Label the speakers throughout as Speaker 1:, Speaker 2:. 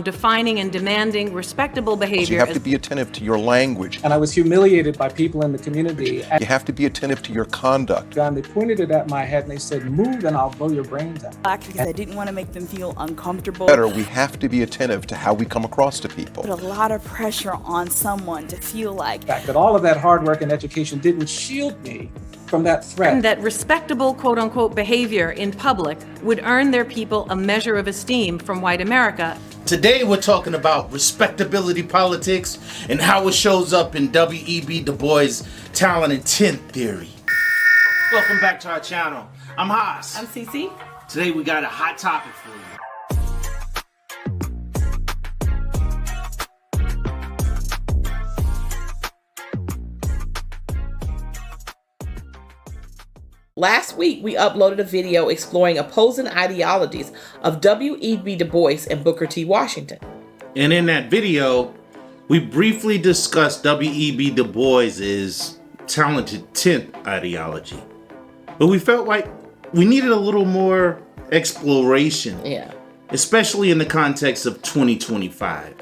Speaker 1: defining and demanding respectable behavior.
Speaker 2: So you have to be attentive to your language.
Speaker 3: And I was humiliated by people in the community.
Speaker 2: You have to be attentive to your conduct.
Speaker 3: And they pointed it at my head and they said, move and I'll blow your brains out.
Speaker 4: Because I didn't want to make them feel uncomfortable.
Speaker 2: We have to be attentive to how we come across to people.
Speaker 4: Put a lot of pressure on someone to feel like
Speaker 3: the fact that all of that hard work and education didn't shield me from that threat.
Speaker 1: And that respectable, quote unquote, behavior in public would earn their people a measure of esteem from white America.
Speaker 5: Today we're talking about respectability politics and how it shows up in W.E.B. DuBois' talent intent theory. Welcome back to our channel. I'm Haas.
Speaker 4: I'm CeCe.
Speaker 5: Today we got a hot topic for you.
Speaker 6: Last week, we uploaded a video exploring opposing ideologies of W.E.B. Du Bois and Booker T. Washington.
Speaker 5: And in that video, we briefly discussed W.E.B. Du Bois' talented 10th ideology. But we felt like we needed a little more exploration.
Speaker 6: Yeah.
Speaker 5: Especially in the context of 2025.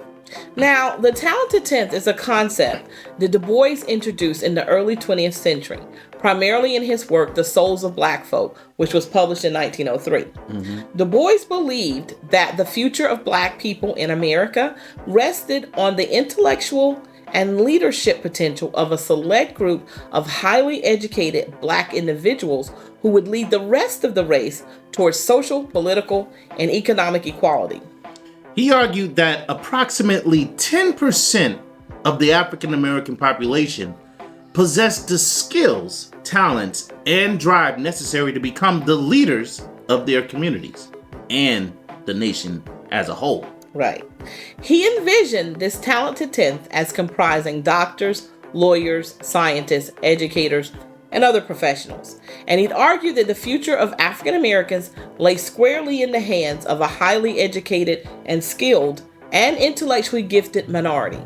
Speaker 6: Now, the talented 10th is a concept that Du Bois introduced in the early 20th century, primarily in his work, The Souls of Black Folk, which was published in 1903. Du Bois believed that the future of Black people in America rested on the intellectual and leadership potential of a select group of highly educated Black individuals who would lead the rest of the race towards social, political, and economic equality.
Speaker 5: He argued that approximately 10% of the African American population possessed the skills, talents, and drive necessary to become the leaders of their communities and the nation as a whole.
Speaker 6: Right. He envisioned this talented 10th as comprising doctors, lawyers, scientists, educators, and other professionals. And he'd argued that the future of African Americans lay squarely in the hands of a highly educated and skilled and intellectually gifted minority.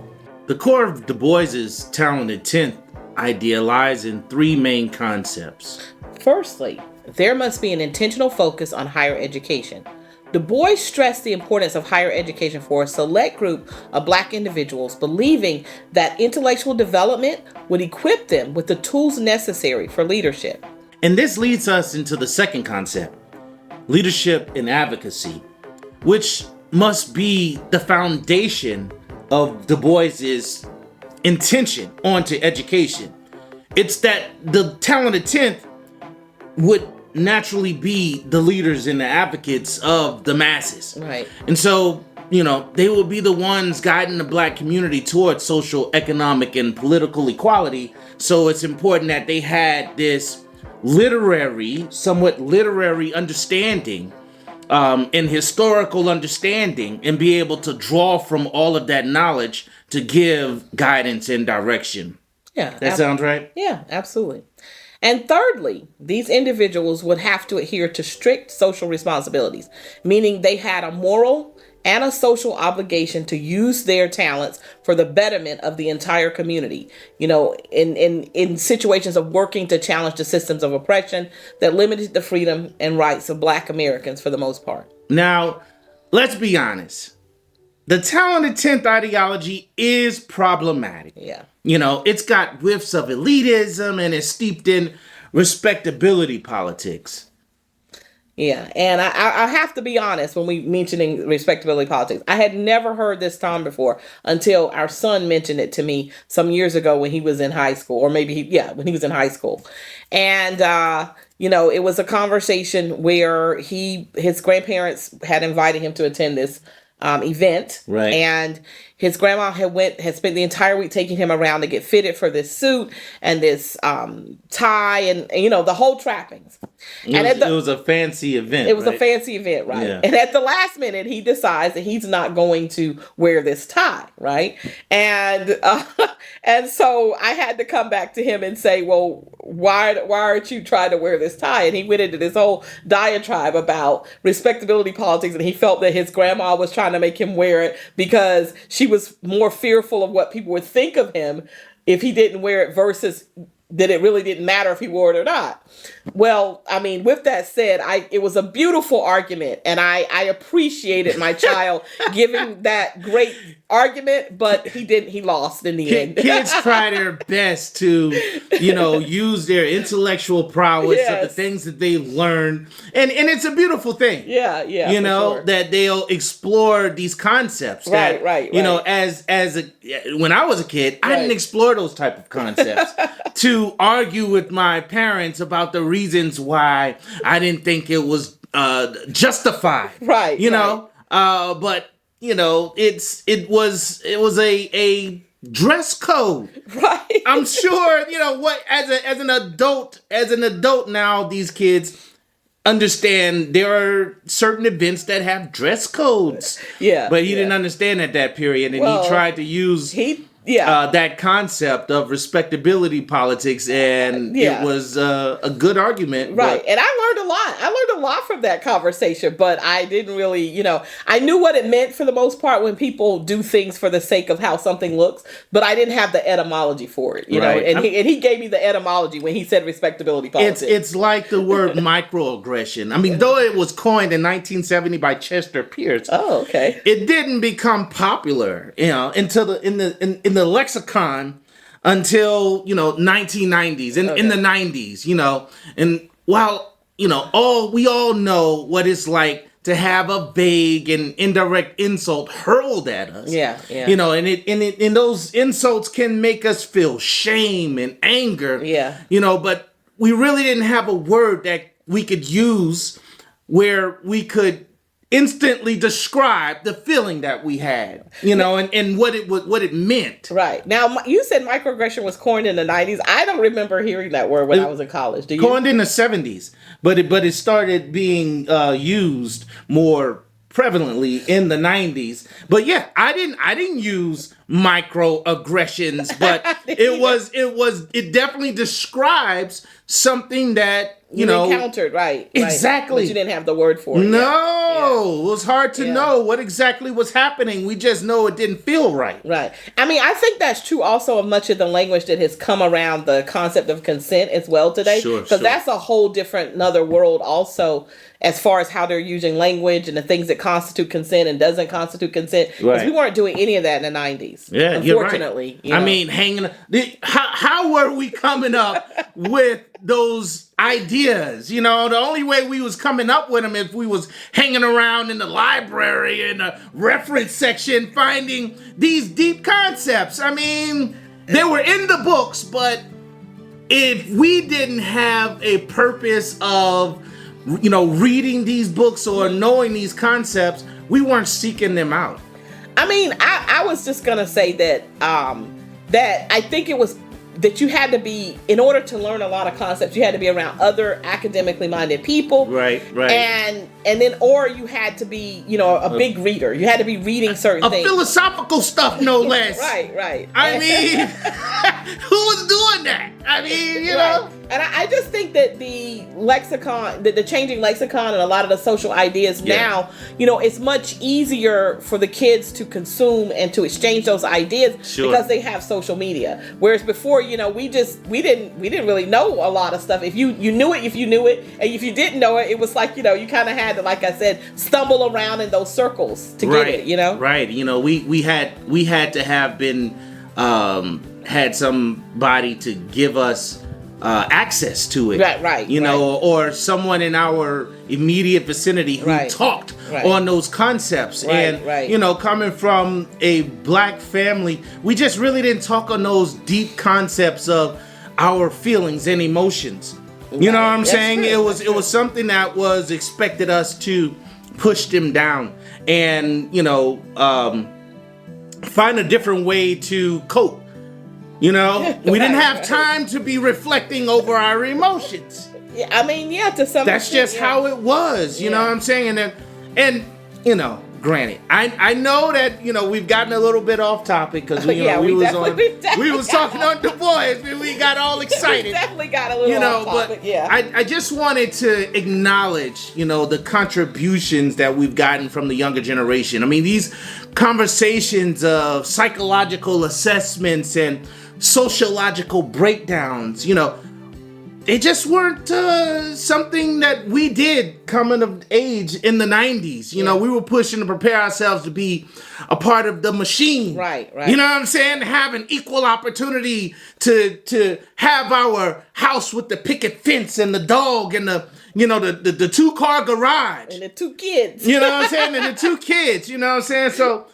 Speaker 5: The core of Du Bois' talented 10th idea lies in three main concepts.
Speaker 6: Firstly, there must be an intentional focus on higher education. Du Bois stressed the importance of higher education for a select group of Black individuals, believing that intellectual development would equip them with the tools necessary for leadership.
Speaker 5: And this leads us into the second concept, leadership and advocacy, which must be the foundation of Du Bois' intention onto education. It's that the talented 10th would naturally be the leaders and the advocates of the masses.
Speaker 6: Right.
Speaker 5: And so, they will be the ones guiding the Black community towards social, economic, and political equality. So it's important that they had this somewhat literary understanding and historical understanding and be able to draw from all of that knowledge to give guidance and direction.
Speaker 6: Yeah.
Speaker 5: That sounds right?
Speaker 6: Yeah, absolutely. And thirdly, these individuals would have to adhere to strict social responsibilities, meaning they had a moral and a social obligation to use their talents for the betterment of the entire community, in situations of working to challenge the systems of oppression that limited the freedom and rights of Black Americans for the most part.
Speaker 5: Now, let's be honest. The talented 10th ideology is problematic.
Speaker 6: Yeah.
Speaker 5: It's got whiffs of elitism and it's steeped in respectability politics.
Speaker 6: Yeah, and I have to be honest when we mentioning respectability politics. I had never heard this term before until our son mentioned it to me some years ago when he was in high school, or maybe when he was in high school. And, it was a conversation where his grandparents had invited him to attend this event.
Speaker 5: Right.
Speaker 6: And his grandma had spent the entire week taking him around to get fitted for this suit and this tie and the whole trappings.
Speaker 5: It was a fancy event.
Speaker 6: It was a fancy event, right?
Speaker 5: Yeah.
Speaker 6: And at the last minute, he decides that he's not going to wear this tie, right? And so I had to come back to him and say, well, why aren't you trying to wear this tie? And he went into this whole diatribe about respectability politics, and he felt that his grandma was trying to make him wear it because she was more fearful of what people would think of him if he didn't wear it versus that it really didn't matter if he wore it or not. Well, I mean, with that said, it was a beautiful argument, and I appreciated my child giving that great argument, but he lost in the end.
Speaker 5: Kids try their best to, use their intellectual prowess of the
Speaker 6: Yes.
Speaker 5: things that they learn, and it's a beautiful thing.
Speaker 6: Yeah, for sure.
Speaker 5: That they'll explore these concepts.
Speaker 6: Right.
Speaker 5: When I was a kid, I didn't explore those type of concepts to argue with my parents about the reasons why I didn't think it was justified.
Speaker 6: Right.
Speaker 5: But it was a dress code.
Speaker 6: Right.
Speaker 5: I'm sure, as an adult now, these kids understand there are certain events that have dress codes.
Speaker 6: Yeah.
Speaker 5: But he didn't understand at that period, and he tried to use that concept of respectability politics, and it was a good argument.
Speaker 6: Right. And I learned a lot. I learned a lot from that conversation, but I didn't really, I knew what it meant for the most part when people do things for the sake of how something looks, but I didn't have the etymology for it, know, and he gave me the etymology when he said respectability politics.
Speaker 5: It's like the word microaggression. I mean, though it was coined in 1970 by Chester Pierce.
Speaker 6: Oh, okay.
Speaker 5: It didn't become popular, until in the lexicon until 1990s in the 90s, and while we all know what it's like to have a vague and indirect insult hurled at us. And those insults can make us feel shame and anger. But we really didn't have a word that we could use where we could instantly describe the feeling that we had, and what it meant.
Speaker 6: Right. Now, you said microaggression was coined in the 90s. I don't remember hearing that word when I was in college. Do you?
Speaker 5: Coined in the 70s, but it started being used more prevalently in the 90s. But yeah, I didn't use microaggressions, but it definitely describes something that you
Speaker 6: encountered, right?
Speaker 5: Exactly.
Speaker 6: But you didn't have the word for it.
Speaker 5: No, it was hard to know what exactly was happening. We just know it didn't feel right.
Speaker 6: Right. I mean, I think that's true also of much of the language that has come around the concept of consent as well today.
Speaker 5: Sure.
Speaker 6: Because that's a whole different, another world also, as far as how they're using language and the things that constitute consent and doesn't constitute consent. Because we weren't doing any of that in the 90s.
Speaker 5: Yeah,
Speaker 6: unfortunately.
Speaker 5: You're right. I mean, how were we coming up with those ideas? The only way we was coming up with them if we was hanging around in the library in the reference section finding these deep concepts. I mean, they were in the books, but if we didn't have a purpose of reading these books or knowing these concepts, we weren't seeking them out.
Speaker 6: I mean, I was just gonna say that that I think it was that you had to be, in order to learn a lot of concepts, you had to be around other academically minded people.
Speaker 5: Right.
Speaker 6: And then, or you had to be, a big reader. You had to be reading certain things.
Speaker 5: Philosophical stuff, no less.
Speaker 6: Right.
Speaker 5: I mean, who was doing that? I mean,
Speaker 6: And I just think that the lexicon, the changing lexicon and a lot of the social ideas now, it's much easier for the kids to consume and to exchange those ideas because they have social media. Whereas before, we didn't really know a lot of stuff. If you knew it, and if you didn't know it, it was like, you kind of had to, like I said, stumble around in those circles to get it,
Speaker 5: Right. We had to have been had somebody to give us access to it, or someone in our immediate vicinity who talked on those concepts. Coming from a black family, we just really didn't talk on those deep concepts of our feelings and emotions. You know what I'm saying?
Speaker 6: True.
Speaker 5: It was something that was expected us to push them down and find a different way to cope. We didn't have time to be reflecting over our emotions.
Speaker 6: Yeah, I mean, to some
Speaker 5: That's
Speaker 6: extent,
Speaker 5: just how it was, you know what I'm saying? And granted. I know that, we've gotten a little bit off topic because we was talking on DuBois and we got all excited.
Speaker 6: We definitely got a little off topic, yeah.
Speaker 5: I just wanted to acknowledge, the contributions that we've gotten from the younger generation. I mean, these conversations of psychological assessments and sociological breakdowns, they just weren't something that we did coming of age in the 90s. We were pushing to prepare ourselves to be a part of the machine.
Speaker 6: Right.
Speaker 5: You know what I'm saying? Have an equal opportunity to have our house with the picket fence and the dog and the 2-car garage.
Speaker 6: And the 2 kids.
Speaker 5: You know what I'm saying? And the 2 kids, you know what I'm saying? So,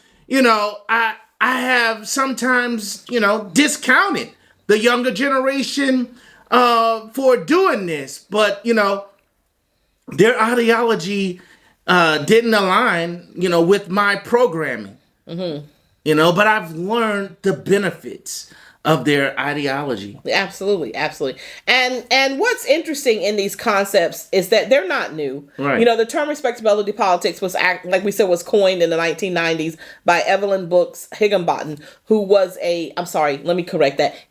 Speaker 5: I have sometimes, discounted the younger generation for doing this, but their ideology didn't align, with my programming. But I've learned the benefits of their ideology.
Speaker 6: Absolutely. And what's interesting in these concepts is that they're not new.
Speaker 5: Right.
Speaker 6: The term respectability politics was, like we said, was coined in the 1990s by Evelyn Brooks Higginbotham, who was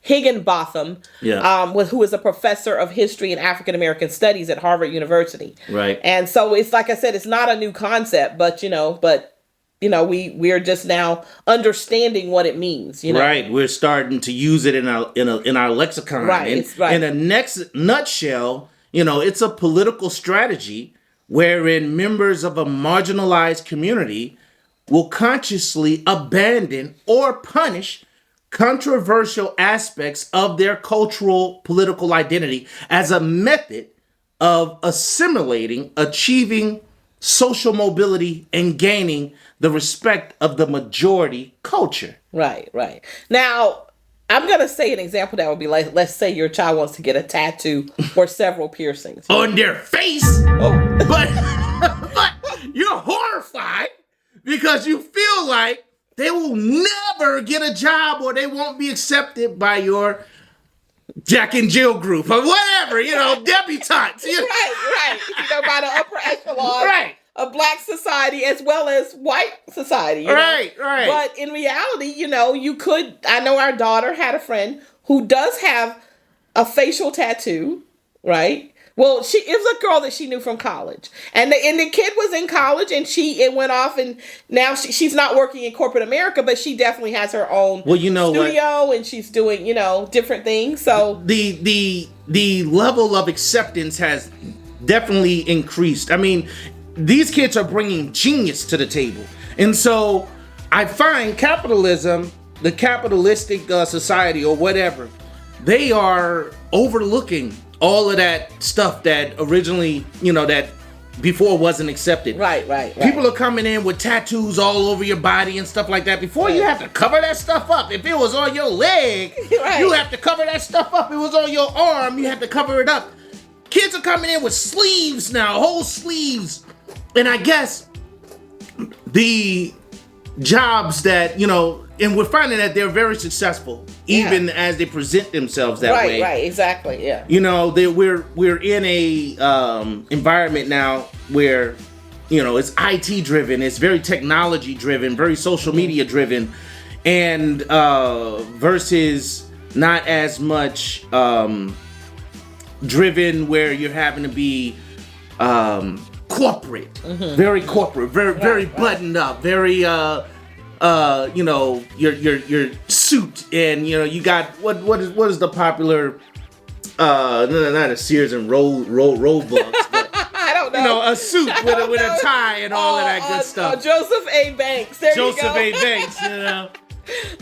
Speaker 6: Higginbotham, who is a professor of history and African American studies at Harvard University.
Speaker 5: Right.
Speaker 6: And so it's like I said, it's not a new concept, but we're just now understanding what it means.
Speaker 5: Right. We're starting to use it in our lexicon.
Speaker 6: Right.
Speaker 5: In a next nutshell, it's a political strategy wherein members of a marginalized community will consciously abandon or punish controversial aspects of their cultural political identity as a method of assimilating, achieving social mobility, and gaining the respect of the majority culture.
Speaker 6: Right. Now, I'm going to say an example that would be like, let's say your child wants to get a tattoo or several piercings.
Speaker 5: On their face?
Speaker 6: Oh.
Speaker 5: But you're horrified because you feel like they will never get a job or they won't be accepted by your Jack and Jill group or whatever, debutantes.
Speaker 6: Right. By the upper echelon of Black society as well as white society.
Speaker 5: Right.
Speaker 6: But in reality, you could, I know our daughter had a friend who does have a facial tattoo, right? Well, it was a girl that she knew from college. And the kid was in college and it went off and now she's not working in corporate America, but she definitely has her own studio and she's doing, different things. So
Speaker 5: the level of acceptance has definitely increased. I mean, these kids are bringing genius to the table. And so I find capitalism, the capitalistic society or whatever, they are overlooking all of that stuff that originally, that before wasn't accepted.
Speaker 6: Right.
Speaker 5: People are coming in with tattoos all over your body and stuff like that. Before you have to cover that stuff up. If it was on your leg, you have to cover that stuff up. If it was on your arm, you have to cover it up. Kids are coming in with sleeves now, whole sleeves. And I guess the jobs that, and we're finding that they're very successful, even as they present themselves that way.
Speaker 6: Right, exactly, yeah.
Speaker 5: We're in a environment now where, it's IT driven, it's very technology driven, very social media driven, and versus not as much driven where you're having to be corporate, very corporate, very buttoned up, very your suit and you got what is the popular not a Sears and Roebuck, but
Speaker 6: I don't know.
Speaker 5: A suit with a tie and all of that good stuff.
Speaker 6: Joseph A. Banks. There
Speaker 5: Joseph
Speaker 6: you go.
Speaker 5: A. Banks,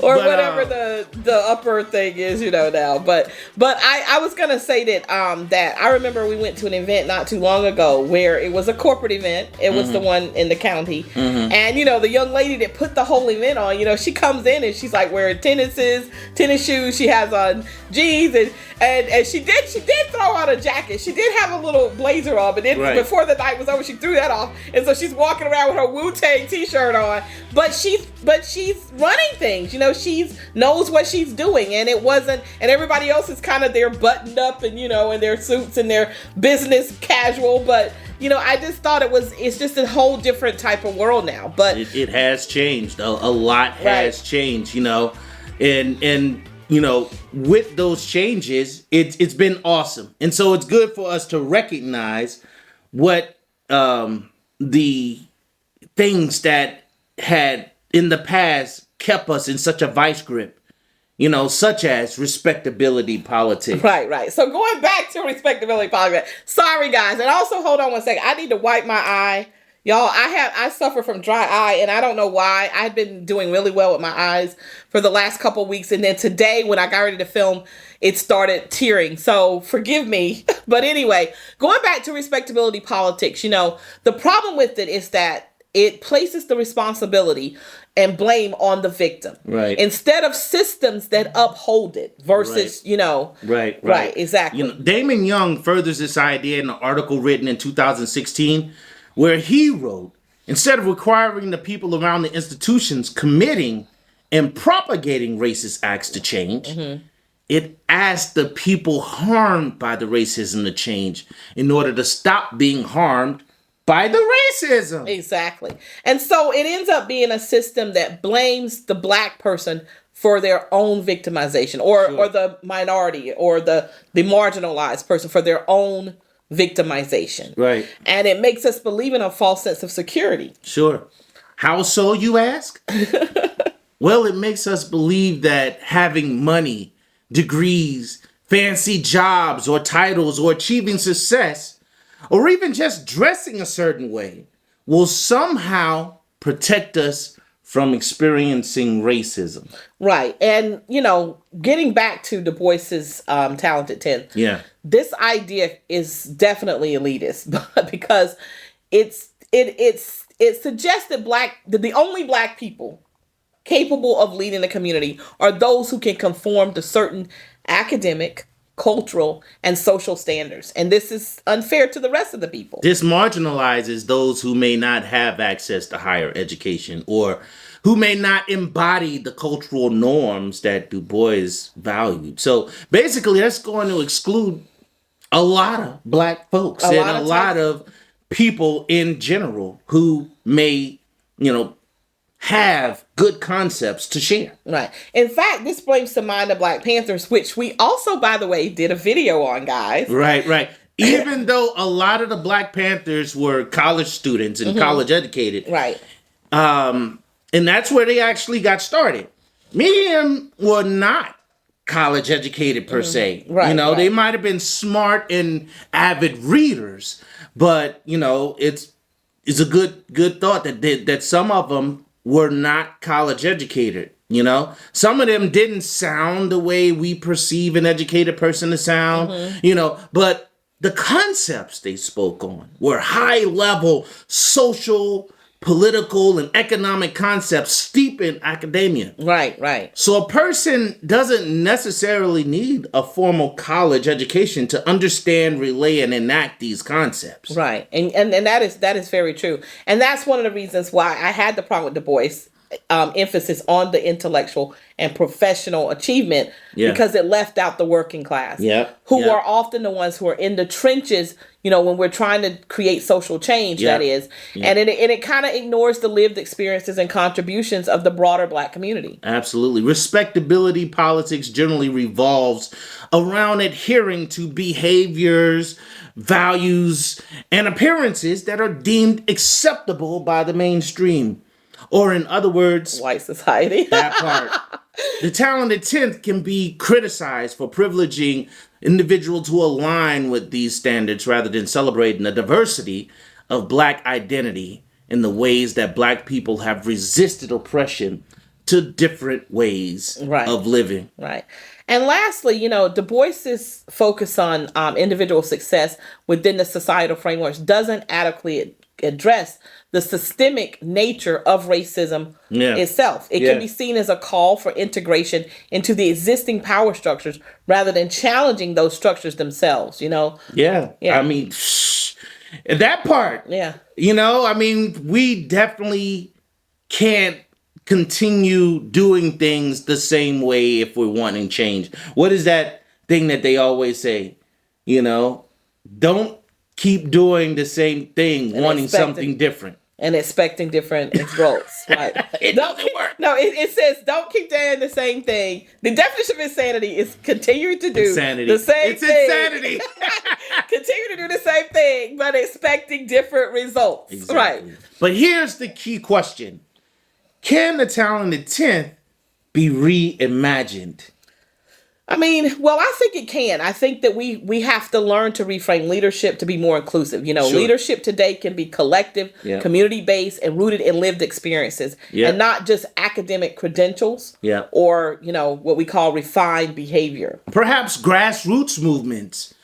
Speaker 6: or whatever the upper thing is, now. But I was gonna say that that I remember we went to an event not too long ago where it was a corporate event. It was the one in the county, and the young lady that put the whole event on, she comes in and she's like wearing tennis shoes. She has on jeans and she did throw out a jacket. She did have a little blazer on, but then before the night was over, she threw that off, and so she's walking around with her Wu-Tang t-shirt on. But she's running things. She's knows what she's doing, and it wasn't. And everybody else is kind of there buttoned up and in their suits and their business casual. But I just thought it's just a whole different type of world now. But
Speaker 5: It has changed. A lot has changed, and with those changes, it's been awesome. And so it's good for us to recognize what the things that had in the past kept us in such a vice grip, such as respectability politics.
Speaker 6: Right. So going back to respectability politics. Sorry, guys. And also, hold on one second. I need to wipe my eye. Y'all, I suffer from dry eye, and I don't know why. I've been doing really well with my eyes for the last couple of weeks. And then today, when I got ready to film, it started tearing. So forgive me. But anyway, going back to respectability politics, the problem with it is that it places the responsibility and blame on the victim.
Speaker 5: Right.
Speaker 6: Instead of systems that uphold it versus,
Speaker 5: Right.
Speaker 6: Right, exactly.
Speaker 5: Damon Young furthers this idea in an article written in 2016 where he wrote, instead of requiring the people around the institutions committing and propagating racist acts to change, it asked the people harmed by the racism to change in order to stop being harmed by the racism.
Speaker 6: Exactly. And so it ends up being a system that blames the black person for their own victimization, or the minority or the marginalized person for their own victimization.
Speaker 5: Right.
Speaker 6: And it makes us believe in a false sense of security.
Speaker 5: Sure. How so, you ask? Well, it makes us believe that having money, degrees, fancy jobs or titles, or achieving success, or even just dressing a certain way, will somehow protect us from experiencing racism.
Speaker 6: Right. And, getting back to Du Bois's Talented 10.
Speaker 5: Yeah.
Speaker 6: This idea is definitely elitist because it suggests that the only black people capable of leading the community are those who can conform to certain academic, cultural, and social standards. And this is unfair to the rest of the people.
Speaker 5: This marginalizes those who may not have access to higher education or who may not embody the cultural norms that Du Bois valued. So basically, that's going to exclude a lot of black folks and a lot of people in general who may, have good concepts to share.
Speaker 6: Right. In fact, this brings to mind the Black Panthers, which we also, by the way, did a video on, guys.
Speaker 5: Right. Even though a lot of the Black Panthers were college students and college educated.
Speaker 6: Right.
Speaker 5: And that's where they actually got started. Many of them were not college educated per se.
Speaker 6: Right.
Speaker 5: They might have been smart and avid readers, but it's a good thought that some of them were not college educated. Some of them didn't sound the way we perceive an educated person to sound, but the concepts they spoke on were high level social, political, and economic concepts steep in academia.
Speaker 6: Right.
Speaker 5: So a person doesn't necessarily need a formal college education to understand, relay, and enact these concepts.
Speaker 6: Right. And that is very true. And that's one of the reasons why I had the problem with Du Bois. Emphasis on the intellectual and professional achievement because it left out the working class who are often the ones who are in the trenches, when we're trying to create social change, that is. And it kind of ignores the lived experiences and contributions of the broader black community.
Speaker 5: Absolutely. Respectability politics generally revolves around adhering to behaviors, values, and appearances that are deemed acceptable by the mainstream. Or in other words,
Speaker 6: white society.
Speaker 5: That part. The Talented 10th can be criticized for privileging individuals who align with these standards rather than celebrating the diversity of black identity in the ways that black people have resisted oppression to different ways of living.
Speaker 6: Right. And lastly, Du Bois's focus on individual success within the societal frameworks doesn't adequately address the systemic nature of racism itself. It can be seen as a call for integration into the existing power structures rather than challenging those structures themselves,
Speaker 5: Yeah. I mean, that part.
Speaker 6: Yeah.
Speaker 5: We definitely can't continue doing things the same way if we're wanting change. What is that thing that they always say? Don't keep doing the same thing, wanting something different.
Speaker 6: And expecting different results. Right.
Speaker 5: It doesn't work.
Speaker 6: No, it says don't keep doing the same thing. The definition of insanity is continuing to do the same thing.
Speaker 5: Insanity.
Speaker 6: Continue to do the same thing, but expecting different results.
Speaker 5: Exactly.
Speaker 6: Right.
Speaker 5: But here's the key question. Can the talented 10th be reimagined?
Speaker 6: I mean, well, I think it can. I think that we have to learn to reframe leadership to be more inclusive.
Speaker 5: Sure.
Speaker 6: Leadership today can be collective,
Speaker 5: Yeah.
Speaker 6: community-based, and rooted in lived experiences,
Speaker 5: Yeah.
Speaker 6: and not just academic credentials
Speaker 5: Yeah.
Speaker 6: or, what we call refined behavior.
Speaker 5: Perhaps grassroots movements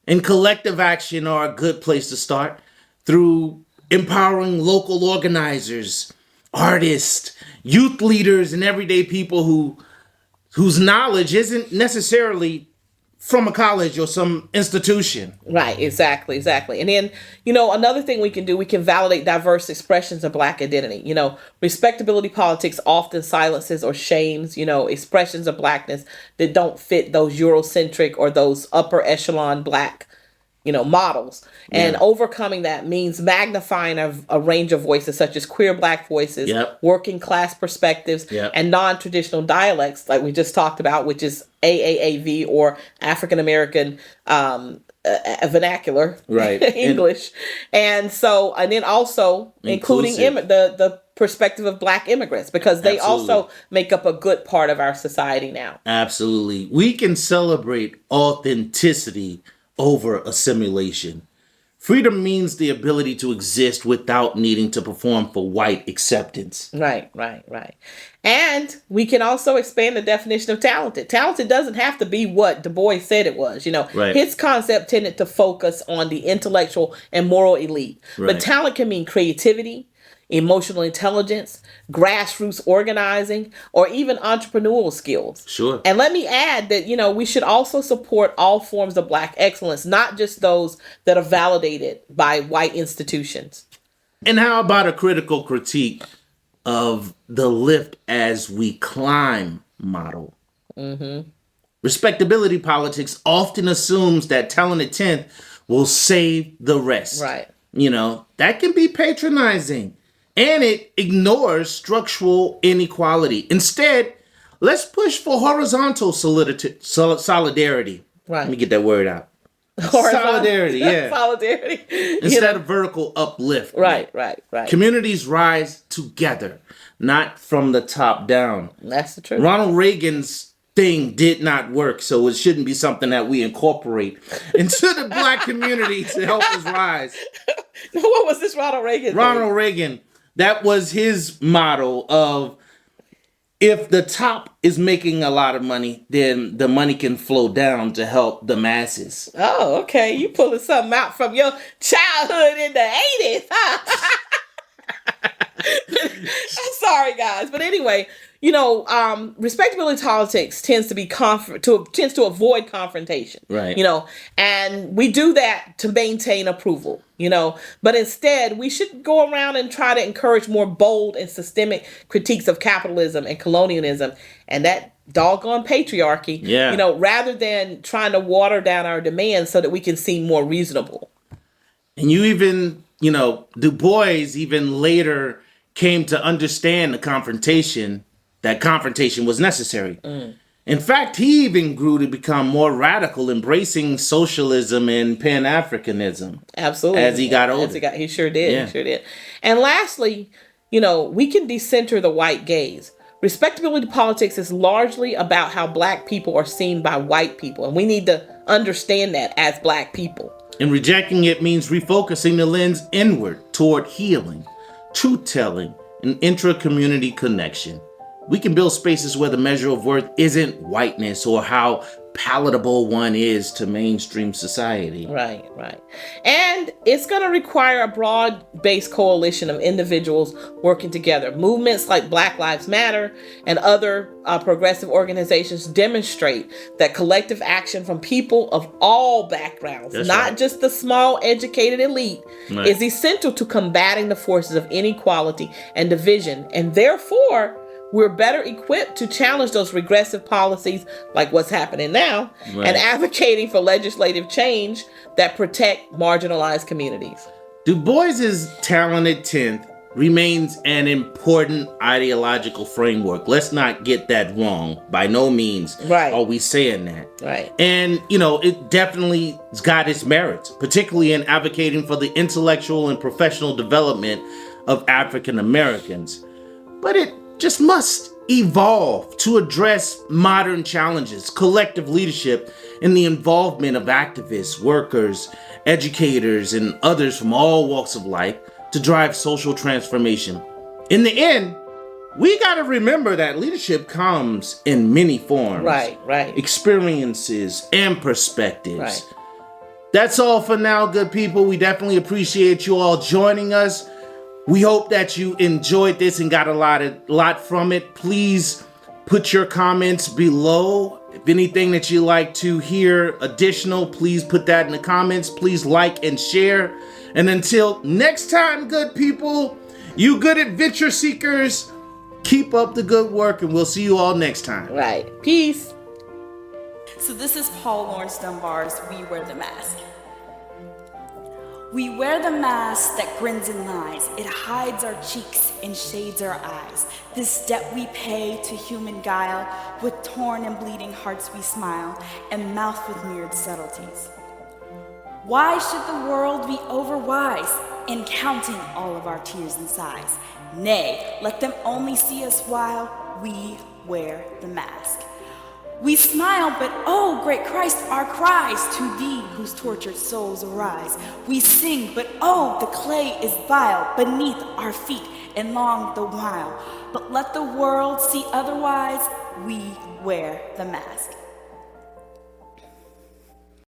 Speaker 5: and collective action are a good place to start through empowering local organizers, artists, youth leaders, and everyday people whose knowledge isn't necessarily from a college or some institution.
Speaker 6: Right, exactly. And then, another thing we can do, we can validate diverse expressions of Black identity. Respectability politics often silences or shames, expressions of Blackness that don't fit those Eurocentric or those upper echelon Black, models. And overcoming that means magnifying a range of voices such as queer Black voices,
Speaker 5: Yep.
Speaker 6: working class perspectives,
Speaker 5: Yep.
Speaker 6: and non-traditional dialects like we just talked about, which is AAAV or African American vernacular,
Speaker 5: Right.
Speaker 6: English. And then also including
Speaker 5: Inclusive.
Speaker 6: the perspective of Black immigrants, because they
Speaker 5: Absolutely.
Speaker 6: also make up a good part of our society now.
Speaker 5: Absolutely. We can celebrate authenticity over assimilation. Freedom means the ability to exist without needing to perform for white acceptance.
Speaker 6: Right. And we can also expand the definition of talented. Talented doesn't have to be what DuBois said it was.
Speaker 5: Right.
Speaker 6: His concept tended to focus on the intellectual and moral elite.
Speaker 5: Right.
Speaker 6: But talent can mean creativity, emotional intelligence, grassroots organizing, or even entrepreneurial skills.
Speaker 5: Sure.
Speaker 6: And let me add that, we should also support all forms of Black excellence, not just those that are validated by white institutions.
Speaker 5: And how about a critical critique of the lift as we climb model? Mm-hmm. Respectability politics often assumes that talented 10th will save the rest.
Speaker 6: Right.
Speaker 5: That can be patronizing. And it ignores structural inequality. Instead, let's push for horizontal solidarity.
Speaker 6: Right.
Speaker 5: Let me get that word out.
Speaker 6: Horizontal.
Speaker 5: Solidarity, yeah.
Speaker 6: Solidarity.
Speaker 5: Instead of vertical uplift.
Speaker 6: Right.
Speaker 5: Communities rise together, not from the top down.
Speaker 6: That's the truth.
Speaker 5: Ronald Reagan's thing did not work, so it shouldn't be something that we incorporate into the Black community to help us rise.
Speaker 6: What was this Ronald Reagan thing?
Speaker 5: Ronald Reagan, that was his model of, if the top is making a lot of money, then the money can flow down to help the masses.
Speaker 6: Oh, okay. You pulling something out from your childhood in the 80s, huh? I'm sorry, guys. But anyway, respectability politics tends to avoid confrontation.
Speaker 5: Right.
Speaker 6: And we do that to maintain approval. But instead we should go around and try to encourage more bold and systemic critiques of capitalism and colonialism and that doggone patriarchy.
Speaker 5: Yeah.
Speaker 6: Rather than trying to water down our demands so that we can seem more reasonable.
Speaker 5: And you even, DuBois even later came to understand that confrontation was necessary. In fact, he even grew to become more radical, embracing socialism and Pan-Africanism.
Speaker 6: Absolutely.
Speaker 5: As he got older.
Speaker 6: He sure did.
Speaker 5: Yeah.
Speaker 6: He sure did. And lastly, we can decenter the white gaze. Respectability politics is largely about how Black people are seen by white people. And we need to understand that as Black people.
Speaker 5: And rejecting it means refocusing the lens inward toward healing, truth-telling, and intra-community connection. We can build spaces where the measure of worth isn't whiteness or how palatable one is to mainstream society.
Speaker 6: Right. And it's going to require a broad-based coalition of individuals working together. Movements like Black Lives Matter and other progressive organizations demonstrate that collective action from people of all backgrounds,
Speaker 5: That's
Speaker 6: not
Speaker 5: right.
Speaker 6: just the small educated elite,
Speaker 5: Right.
Speaker 6: is essential to combating the forces of inequality and division, and therefore we're better equipped to challenge those regressive policies like what's happening now and advocating for legislative change that protect marginalized communities.
Speaker 5: Du Bois's talented 10th remains an important ideological framework. Let's not get that wrong. By no means are we saying that.
Speaker 6: Right.
Speaker 5: And, you know, it definitely has got its merits, particularly in advocating for the intellectual and professional development of African Americans. But it just must evolve to address modern challenges, collective leadership, and the involvement of activists, workers, educators, and others from all walks of life to drive social transformation. In the end, we got to remember that leadership comes in many forms.
Speaker 6: Right.
Speaker 5: Experiences and perspectives.
Speaker 6: Right.
Speaker 5: That's all for now, good people. We definitely appreciate you all joining us. We hope that you enjoyed this and got a lot from it. Please put your comments below. If anything that you like to hear additional, please put that in the comments. Please like and share. And until next time, good people, you good adventure seekers, keep up the good work, and we'll see you all next time.
Speaker 6: Right. Peace.
Speaker 4: So this is Paul Lawrence Dunbar's We Wear the Mask. We wear the mask that grins and lies. It hides our cheeks and shades our eyes. This debt we pay to human guile. With torn and bleeding hearts we smile, and mouth with mirrored subtleties. Why should the world be overwise in counting all of our tears and sighs? Nay, let them only see us while we wear the mask. We smile, but oh, great Christ, our cries to thee whose tortured souls arise. We sing, but oh, the clay is vile beneath our feet and long the while. But let the world see otherwise, we wear the mask.